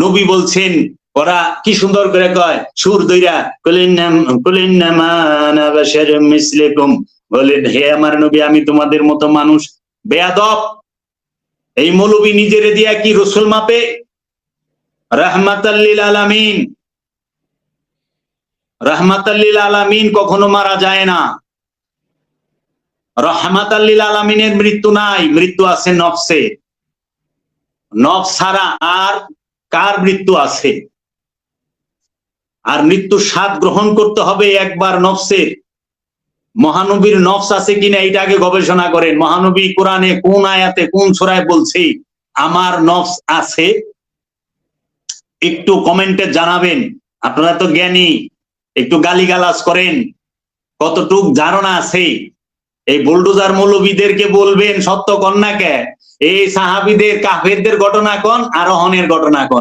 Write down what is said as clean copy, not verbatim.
নবী বলছেন, ওরা কি সুন্দর করে কয় সুর দইরা, বলেন হে আমার নবী আমি তোমাদের মতো মানুষ। বেয়াদব, এই মৌলবী নিজেরে দিয়া কি রসুল মাপে? রাহমাতাল্লিল আলামিন, রাহমাতাল্লিল আলামিন কখনো মারা যায় না। রাহমাতাল্লিল আলামিনের মৃত্যু নাই, মৃত্যু আছে নফসে। নফস ছাড়া আর কার মৃত্যু আছে? আর মৃত্যুর স্বাদ গ্রহণ করতে হবে একবার নফসের। মহানবীর নফস আছে কিনা এটা আগে গবেষণা করেন। মহানবী কোরআনে কোন আয়াতে কোন সূরায় বলছে আমার নফস আছে? একটু কমেন্টে জানাবেন। আপনারা তো জ্ঞানী, একটু গালিগালাজ করেন, কতটুক ধারণা আছে। এই বুলডোজার মৌলবীদেরকে বলবেন সত্য কন্যাকে, এই সাহাবীদের কাফেরদের ঘটনা কোন, আরোহণের ঘটনা কোন।